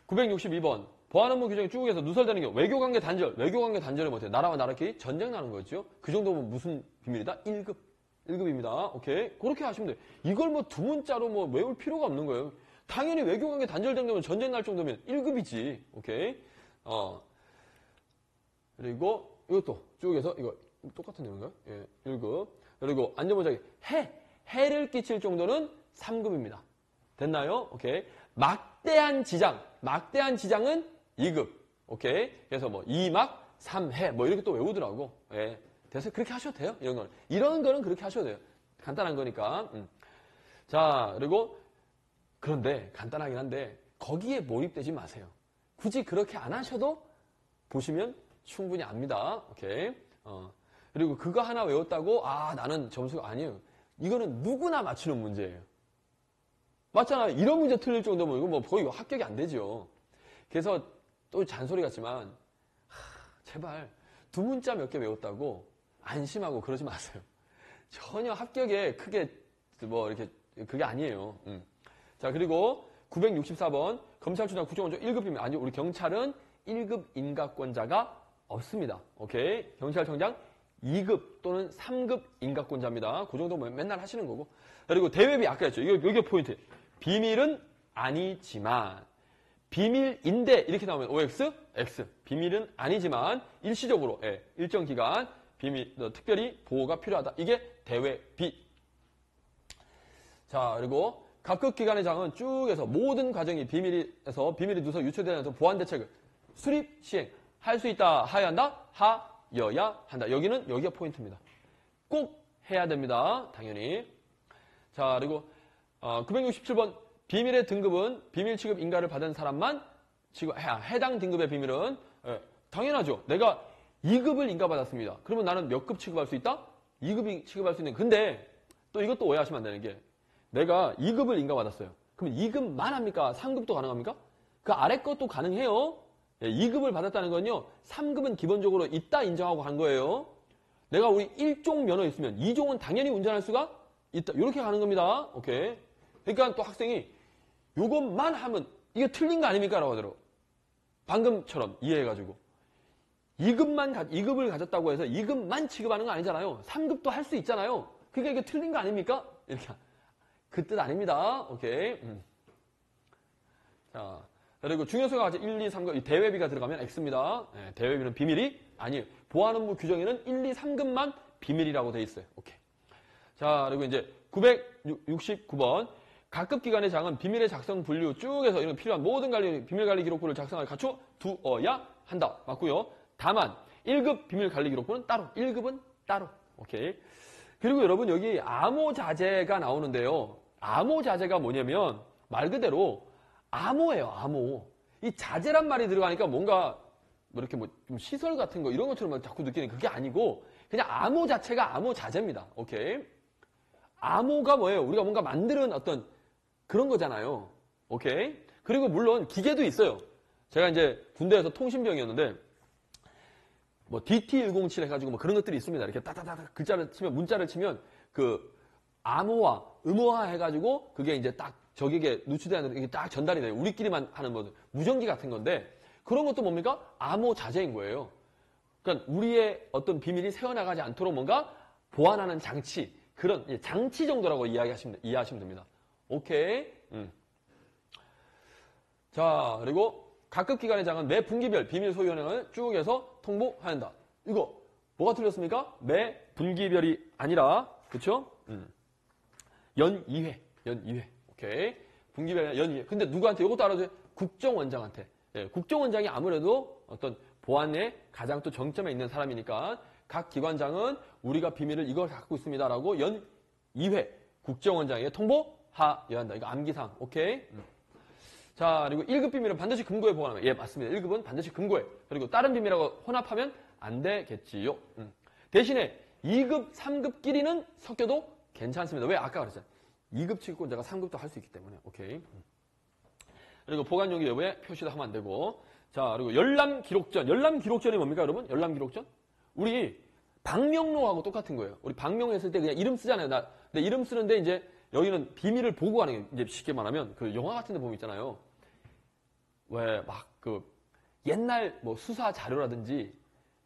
(962번) 보안 업무 규정이 쭉 해서 누설되는 경우 외교관계 단절을 못해요. 나라와 나라끼리 전쟁 나는 거죠. 그 정도면 무슨 비밀이다? 1급입니다. 오케이. 그렇게 하시면 돼요. 이걸 뭐 두 문자로 뭐 외울 필요가 없는 거예요. 당연히 외교관계 단절된 거면 전쟁 날 정도면 1급이지. 오케이. 그리고 이것도 쭉 해서 이거 똑같은 내용인가요? 예, 1급. 그리고 안전보장에 해를 끼칠 정도는 3급입니다. 됐나요? 오케이. 막대한 지장은 2급. 오케이. 그래서 뭐 2막, 3해 뭐 이렇게 또 외우더라고. 예. 그래서 그렇게 하셔도 돼요. 이런 거는 그렇게 하셔도 돼요. 간단한 거니까. 자, 그리고 그런데 간단하긴 한데 거기에 몰입되지 마세요. 굳이 그렇게 안 하셔도 보시면 충분히 압니다. 오케이. 그리고 그거 하나 외웠다고 나는 점수가 아니에요. 이거는 누구나 맞추는 문제예요. 맞잖아요. 이런 문제 틀릴 정도면 이거 뭐 거의 합격이 안 되죠. 그래서 또 잔소리 같지만 제발 두 문자 몇 개 외웠다고 안심하고 그러지 마세요. 전혀 합격에 크게 뭐 이렇게 그게 아니에요. 자, 그리고 964번 검찰총장 국정원장 1급이면 아니 우리 경찰은 1급 인가권자가 없습니다. 오케이. 경찰청장 2급 또는 3급 인가권자입니다. 그 정도 맨날 하시는 거고. 그리고 대외비 아까 했죠. 이게 포인트. 비밀은 아니지만 비밀인데 이렇게 나오면 OX, X. 비밀은 아니지만 일시적으로 일정 기간 비밀 특별히 보호가 필요하다. 이게 대외 B. 자, 그리고 각급 기관의 장은 쭉 해서 모든 과정이 비밀이 누서 유출되지 않도록 보안 대책을 수립 시행할 수 있다. 하여야 한다. 하여야 한다. 여기가 포인트입니다. 꼭 해야 됩니다. 당연히. 자, 그리고 967번 비밀의 등급은 비밀 취급 인가를 받은 사람만 취급해야. 해당 등급의 비밀은 당연하죠. 내가 2급을 인가받았습니다. 그러면 나는 몇 급 취급할 수 있다? 2급 취급할 수 있는. 근데 또 이것도 오해하시면 안 되는 게 내가 2급을 인가받았어요. 그럼 2급만 합니까? 3급도 가능합니까? 그 아래 것도 가능해요. 2급을 받았다는 건요. 3급은 기본적으로 있다 인정하고 간 거예요. 내가 우리 1종 면허 있으면 2종은 당연히 운전할 수가 있다. 이렇게 가는 겁니다. 오케이. 그러니까 또 학생이 요것만 하면 이게 틀린 거 아닙니까? 라고 하더라고. 방금처럼 이해해가지고. 2급을 가졌다고 해서 2급만 취급하는 거 아니잖아요. 3급도 할 수 있잖아요. 그게 이게 틀린 거 아닙니까? 이렇게. 그 뜻 아닙니다. 오케이. 자, 그리고 중요수가 같이 1, 2, 3급, 이 대외비가 들어가면 X입니다. 대외비는 비밀이 아니에요. 보안 업무 규정에는 1, 2, 3급만 비밀이라고 돼 있어요. 오케이. 자, 그리고 이제 969번. 각급 기관의 장은 비밀의 작성 분류 쭉 해서 이런 필요한 모든 비밀 관리 기록부를 작성하여 갖춰 두어야 한다. 맞고요. 다만 1급 비밀 관리 기록부는 따로, 1급은 따로. 오케이. 그리고 여러분 여기 암호자재가 나오는데요. 암호자재가 뭐냐면 말 그대로 암호예요. 암호. 이 자재란 말이 들어가니까 뭔가 뭐 이렇게 좀 시설 같은 거 이런 것처럼 자꾸 느끼는 그게 아니고 그냥 암호 자체가 암호자재입니다. 오케이. 암호가 뭐예요? 우리가 뭔가 만드는 어떤 그런 거잖아요. 오케이. 그리고 물론 기계도 있어요. 제가 이제 군대에서 통신병이었는데 뭐 DT107 해가지고 뭐 그런 것들이 있습니다. 이렇게 따다다다 글자를 치면 문자를 치면 그 암호화, 음호화 해가지고 그게 이제 딱 적에게 누출되는 이게 딱 전달이 돼요. 우리끼리만 하는 뭐 무전기 같은 건데 그런 것도 뭡니까? 암호 자재인 거예요. 그러니까 우리의 어떤 비밀이 새어나가지 않도록 뭔가 보완하는 장치, 그런 장치 정도라고 이해하시면 됩니다. 오케이. 자, 그리고 각급 기관의 장은 매 분기별 비밀 소유 현황을 쭉 해서 통보해야 한다. 이거 뭐가 틀렸습니까? 매 분기별이 아니라 그렇죠? 연 2회. 오케이. 분기별 연 2회. 근데 누구한테 이것도 알아줘요? 국정원장한테. 국정원장이 아무래도 어떤 보안에 가장 또 정점에 있는 사람이니까 각 기관장은 우리가 비밀을 이걸 갖고 있습니다라고 연 2회 국정원장에게 통보하여야 한다. 이거 암기상. 오케이. 자, 그리고 1급 비밀은 반드시 금고에 보관하면. 예, 맞습니다. 1급은 반드시 금고에. 그리고 다른 비밀하고 혼합하면 안 되겠지요. 대신에 2급, 3급끼리는 섞여도 괜찮습니다. 왜? 아까 그랬잖아요. 2급 취급권자가 3급도 할 수 있기 때문에. 오케이. 그리고 보관용기 여부에 표시도 하면 안 되고. 자, 그리고 열람 기록전. 열람 기록전이 뭡니까, 여러분? 열람 기록전? 우리 방명록하고 똑같은 거예요. 우리 방명했을 때 그냥 이름 쓰잖아요. 근데 이름 쓰는데 이제 여기는 비밀을 보고하는 게 이제 쉽게 말하면 그 영화 같은 데 보면 있잖아요. 왜 막 그 옛날 뭐 수사 자료라든지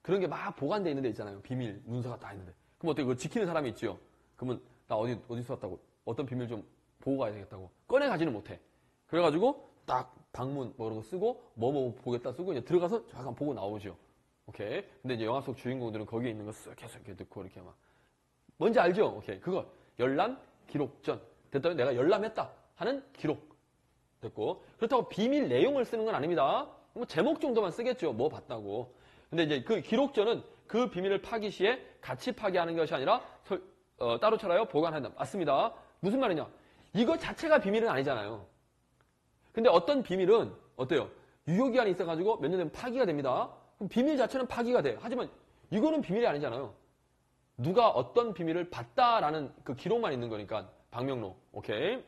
그런 게 막 보관돼 있는 데 있잖아요. 비밀 문서가 다 있는데. 그럼 어떻게 그거 지키는 사람이 있죠. 그러면 나 어디서 왔다고 어떤 비밀 좀 보고 가야 되겠다고 꺼내 가지는 못해. 그래가지고 딱 방문 뭐 이런 거 쓰고 뭐 보겠다 쓰고 이제 들어가서 잠깐 보고 나오죠. 오케이. 근데 이제 영화 속 주인공들은 거기에 있는 거 쓱 계속 이렇게 넣고 이렇게 막 뭔지 알죠? 오케이. 그거 열람 기록전. 됐다. 내가 열람했다 하는 기록. 됐고. 그렇다고 비밀 내용을 쓰는 건 아닙니다. 뭐 제목 정도만 쓰겠죠. 뭐 봤다고. 근데 이제 그 기록전은 그 비밀을 파기 시에 같이 파기하는 것이 아니라 따로 쳐라요 보관한다. 맞습니다. 무슨 말이냐? 이거 자체가 비밀은 아니잖아요. 근데 어떤 비밀은 어때요? 유효기한이 있어가지고 몇 년 되면 파기가 됩니다. 그럼 비밀 자체는 파기가 돼. 하지만 이거는 비밀이 아니잖아요. 누가 어떤 비밀을 봤다라는 그 기록만 있는 거니까. 방명록. 오케이.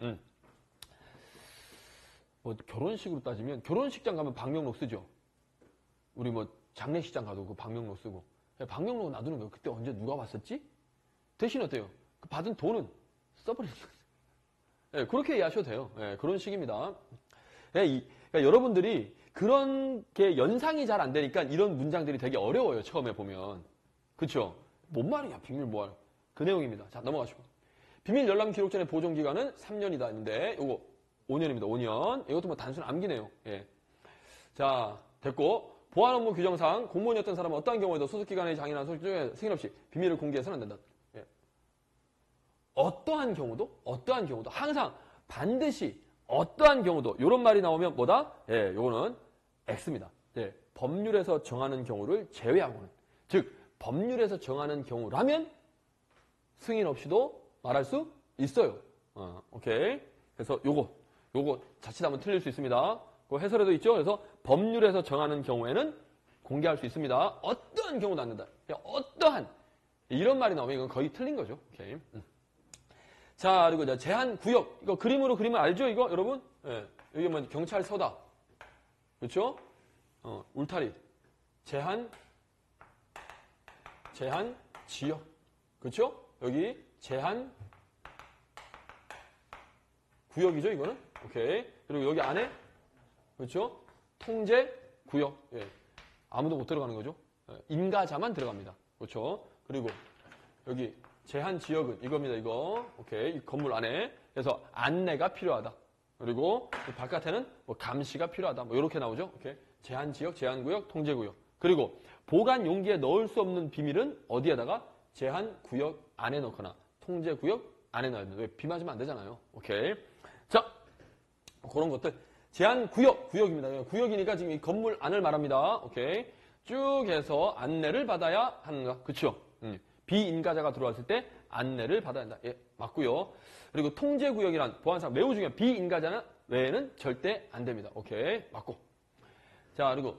뭐 결혼식으로 따지면 결혼식장 가면 방명록 쓰죠. 우리 뭐 장례식장 가도 그 방명록 쓰고. 방명록 놔두는 거예요. 그때 언제 누가 봤었지? 대신 어때요? 그 받은 돈은 써버리는 거죠. 네, 그렇게 이해하셔도 돼요. 네, 그런 식입니다. 네, 그러니까 여러분들이 그런 게 연상이 잘 안 되니까 이런 문장들이 되게 어려워요. 처음에 보면. 그쵸? 뭔 말이야? 비밀 뭐할? 그 내용입니다. 자, 넘어가시고. 비밀 열람 기록전의 보존 기간은 3년이다 했는데 요거 5년입니다. 5년. 이것도 뭐 단순 암기네요. 예. 자, 됐고. 보안 업무 규정상 공무원이었던 사람은 어떠한 경우에도 소속기관의 장이나 소속 중에 승인 없이 비밀을 공개해서는 안 된다. 예. 어떠한 경우도 항상 반드시 어떠한 경우도 이런 말이 나오면 뭐다? 예, 요거는 X입니다. 예, 법률에서 정하는 경우를 제외하고는, 즉 법률에서 정하는 경우라면 승인 없이도 말할 수 있어요. 오케이. 그래서 요거 자칫하면 틀릴 수 있습니다. 그 해설에도 있죠. 그래서 법률에서 정하는 경우에는 공개할 수 있습니다. 어떠한 경우도 안 된다. 어떠한 이런 말이 나오면 이건 거의 틀린 거죠. 오케이. 자, 그리고 이제 제한 구역. 이거 그림으로 그리면 알죠? 이거 여러분? 예. 이게 뭐 경찰서다. 그렇죠? 울타리. 제한 지역. 그렇죠? 여기 제한 구역이죠, 이거는? 오케이. 그리고 여기 안에 그렇죠? 통제 구역. 예. 아무도 못 들어가는 거죠. 예. 임가자만 들어갑니다. 그렇죠? 그리고 여기 제한 지역은 이겁니다. 이거. 오케이. 이 건물 안에. 그래서 안내가 필요하다. 그리고 바깥에는 뭐 감시가 필요하다. 뭐 이렇게 나오죠. 오케이. 제한 지역, 제한 구역, 통제 구역. 그리고 보관 용기에 넣을 수 없는 비밀은 어디에다가 제한 구역 안에 넣거나 통제 구역 안에 넣어야 됩니다. 왜? 비 맞으면 안 되잖아요. 오케이. 자, 그런 것들. 제한 구역입니다. 구역이니까 지금 이 건물 안을 말합니다. 오케이. 쭉 해서 안내를 받아야 하는가. 그쵸? 비인가자가 들어왔을 때 안내를 받아야 한다. 예, 맞고요. 그리고 통제구역이란 보안상 매우 중요한 비인가자 외에는 절대 안 됩니다. 오케이, 맞고. 자, 그리고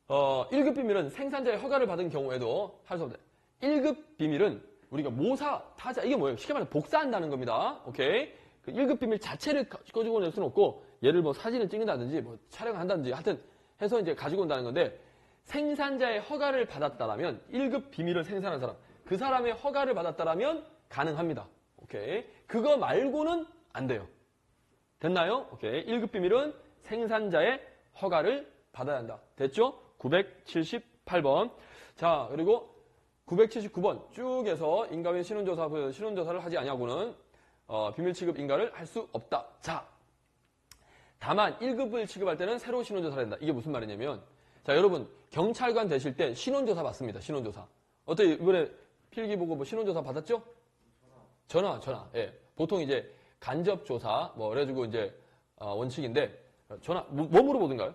1급 비밀은 생산자의 허가를 받은 경우에도 할 수 없다. 1급 비밀은 우리가 모사, 타자, 이게 뭐예요? 쉽게 말해서 복사한다는 겁니다. 오케이. 그 1급 비밀 자체를 가지고 낼 수는 없고, 얘를 뭐 사진을 찍는다든지, 뭐 촬영을 한다든지, 하여튼 해서 이제 가지고 온다는 건데, 생산자의 허가를 받았다라면 1급 비밀을 생산한 사람, 그 사람의 허가를 받았다라면 가능합니다. 오케이. 그거 말고는 안 돼요. 됐나요? 오케이. 1급 비밀은 생산자의 허가를 받아야 한다. 됐죠? 978번. 자, 그리고 979번 쭉 해서 인가및 신원조사를 하지 아니하고는 비밀 취급 인가를 할 수 없다. 자, 다만 1급을 취급할 때는 새로 신원조사를 한다. 이게 무슨 말이냐면, 자, 여러분 경찰관 되실 때 신원조사 받습니다. 신원조사. 어떻게 이번에 필기보고 뭐 신원조사 받았죠? 전화. 예. 보통 이제 간접조사 뭐 그래가지고 이제 원칙인데 전화 뭐 물어보던가요?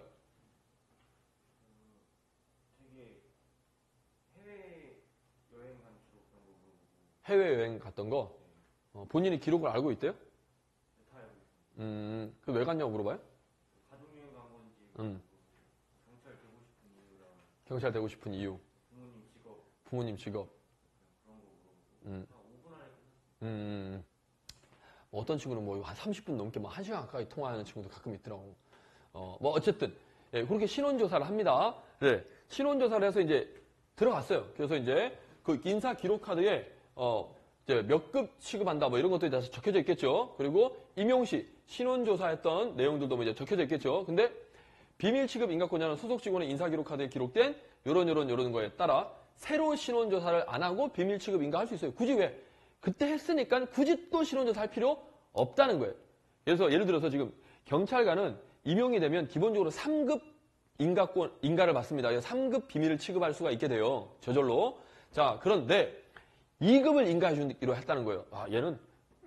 되게 해외여행 간 기록 그런 거 물어보고. 해외여행 갔던 거? 본인이 기록을 알고 있대요? 다 알고 있습니다. 그 왜 갔냐고 물어봐요? 가족여행 간 건지, 경찰 되고 싶은 이유. 부모님 직업. 그런 거 물어보고. 5분 안에 끝났어요. 어떤 친구는 뭐 한 30분 넘게 막 1시간 가까이 통화하는 친구도 가끔 있더라고. 뭐 어쨌든 예, 그렇게 신원조사를 합니다. 네, 신원조사를 해서 이제 들어갔어요. 그래서 이제 그 인사 기록 카드에 이제 몇 급 취급한다 뭐 이런 것들이 다 적혀져 있겠죠. 그리고 임용시 신원조사했던 내용들도 뭐 이제 적혀져 있겠죠. 근데 비밀 취급 인가권자는 소속 직원의 인사 기록 카드에 기록된 요런 거에 따라 새로 신원조사를 안 하고 비밀 취급 인가할 수 있어요. 굳이 왜? 그때 했으니까 굳이 또 신원조사 할 필요 없다는 거예요. 그래서 예를 들어서 지금 경찰관은 임용이 되면 기본적으로 3급 인가를 받습니다. 3급 비밀을 취급할 수가 있게 돼요. 저절로. 자, 그런데 2급을 인가해주기로 했다는 거예요. 아, 얘는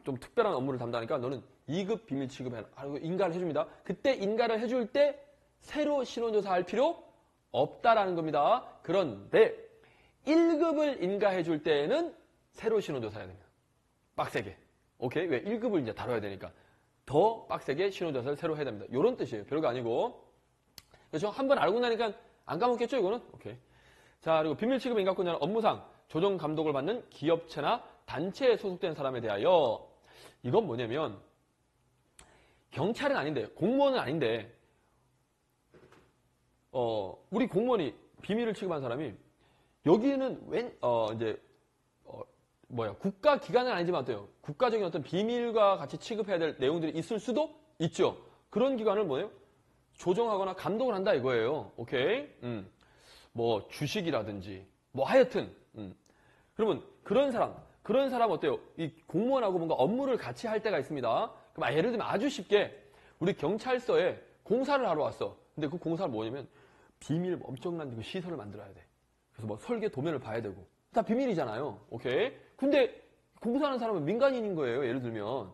좀 특별한 업무를 담당하니까 너는 2급 비밀 취급해. 그리고 인가를 해줍니다. 그때 인가를 해줄 때 새로 신원조사 할 필요 없다라는 겁니다. 그런데 1급을 인가해줄 때에는 새로 신원조사 해야 됩니다. 빡세게. 오케이? 왜? 1급을 이제 다뤄야 되니까. 더 빡세게 신원조사를 새로 해야 됩니다. 이런 뜻이에요. 별거 아니고. 그렇죠? 한번 알고 나니까 안 까먹겠죠, 이거는? 오케이. 자, 그리고 비밀 취급 인가권자는 업무상 조정 감독을 받는 기업체나 단체에 소속된 사람에 대하여 이건 뭐냐면 경찰은 아닌데, 공무원은 아닌데, 우리 공무원이 비밀을 취급한 사람이 여기는 국가기관은 아니지만 어때요? 국가적인 어떤 비밀과 같이 취급해야 될 내용들이 있을 수도 있죠. 그런 기관을 뭐예요? 조정하거나 감독을 한다 이거예요. 오케이? 뭐 주식이라든지 뭐 하여튼 그러면 그런 사람 어때요? 이 공무원하고 뭔가 업무를 같이 할 때가 있습니다. 그럼 예를 들면 아주 쉽게 우리 경찰서에 공사를 하러 왔어. 근데 그 공사를 뭐냐면 비밀 엄청난 그 시설을 만들어야 돼. 그래서 뭐 설계 도면을 봐야 되고 다 비밀이잖아요. 오케이. 근데 공사하는 사람은 민간인인 거예요. 예를 들면.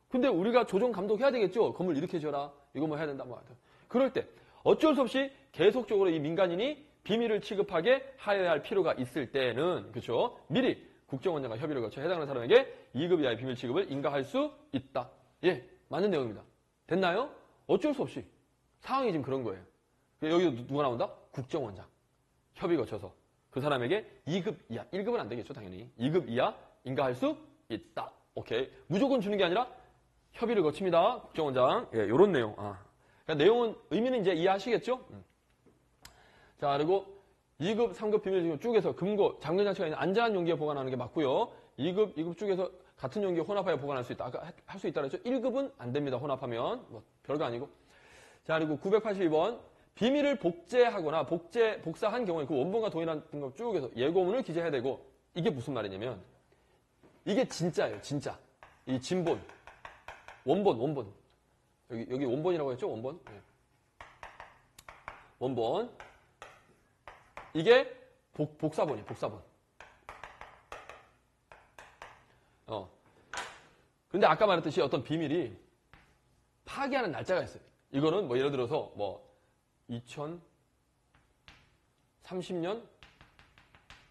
근데 우리가 조정 감독해야 되겠죠. 건물 이렇게 지어라. 이거 뭐 해야 된다. 뭐 하여튼. 그럴 때 어쩔 수 없이 계속적으로 이 민간인이 비밀을 취급하게 하여야 할 필요가 있을 때는 그렇죠. 미리 국정원장과 협의를 거쳐 해당하는 사람에게 2급 이하의 비밀 취급을 인가할 수 있다. 예, 맞는 내용입니다. 됐나요? 어쩔 수 없이 상황이 지금 그런 거예요. 여기도 누가 나온다? 국정원장. 협의 거쳐서 그 사람에게 2급 이하, 1급은 안 되겠죠, 당연히. 2급 이하 인가할 수 있다. 오케이. 무조건 주는 게 아니라 협의를 거칩니다. 국정원장. 예, 요런 내용. 그러니까 내용은, 의미는 이제 이해하시겠죠? 자, 그리고 2급, 3급 비밀 지금 쭉 해서 금고, 잠금장치가 있는 안전한 용기에 보관하는 게 맞고요. 2급, 2급 쭉에서 같은 용기에 혼합하여 보관할 수 있다. 아까 할 수 있다 그랬죠? 1급은 안 됩니다. 혼합하면. 뭐, 별거 아니고. 자, 그리고 982번. 비밀을 복제하거나 복사한 경우에 그 원본과 동일한 거 쭉 해서 예고문을 기재해야 되고, 이게 무슨 말이냐면, 이게 진짜예요, 진짜. 이 진본. 원본. 여기 원본이라고 했죠, 원본? 네. 원본. 이게 복사본이에요, 복사본. 근데 아까 말했듯이 어떤 비밀이 파기하는 날짜가 있어요. 이거는 뭐 예를 들어서 뭐 2030년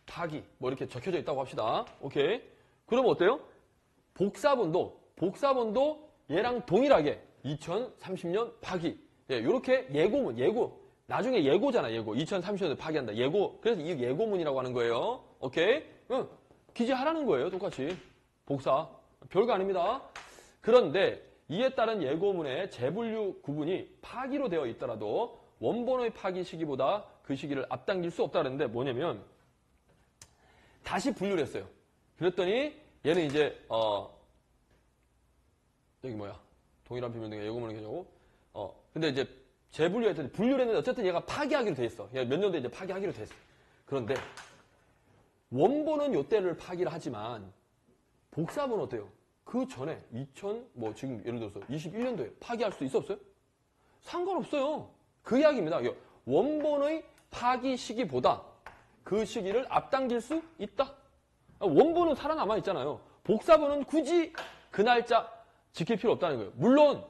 파기 뭐 이렇게 적혀져 있다고 합시다. 오케이. 그럼 어때요? 복사본도 얘랑 동일하게 2030년 파기. 예, 요렇게 예고. 나중에 예고잖아, 예고. 2030년에 파기한다. 예고. 그래서 이 예고문이라고 하는 거예요. 오케이? 응. 기재하라는 거예요, 똑같이. 복사. 별거 아닙니다. 그런데 이에 따른 예고문의 재분류 구분이 파기로 되어 있더라도 원본의 파기 시기보다 그 시기를 앞당길 수 없다는데 뭐냐면 다시 분류를 했어요. 그랬더니 얘는 이제 여기 뭐야? 동일한 비밀 등의 예고문을 개정하고 근데 이제 재분류했더니 분류를 했는데 어쨌든 얘가 파기하기로 돼 있어. 얘가 몇 년도에 이제 파기하기로 돼 있어. 그런데 원본은 요때를 파기를 하지만 복사본은 어때요? 그 전에 뭐 지금 예를 들어서 21년도에 파기할 수 있어 없어요? 상관없어요. 그 이야기입니다. 원본의 파기 시기보다 그 시기를 앞당길 수 있다. 원본은 살아남아 있잖아요. 복사본은 굳이 그 날짜 지킬 필요 없다는 거예요. 물론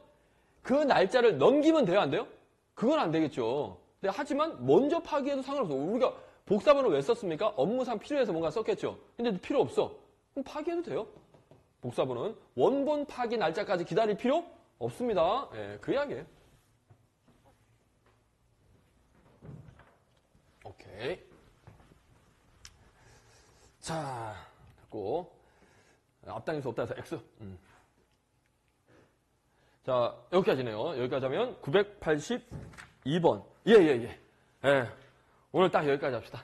그 날짜를 넘기면 돼요, 안 돼요? 그건 안 되겠죠. 근데 하지만 먼저 파기해도 상관없어. 우리가 복사본을 왜 썼습니까? 업무상 필요해서 뭔가 썼겠죠. 근데 필요 없어. 그럼 파기해도 돼요. 복사본은 원본 파기 날짜까지 기다릴 필요 없습니다. 예, 그 이야기예요. 오케이. 자, 됐고. 앞당길 수 없다 해서 X. 자, 여기까지네요. 여기까지 하면 982번. 예. 오늘 딱 여기까지 합시다.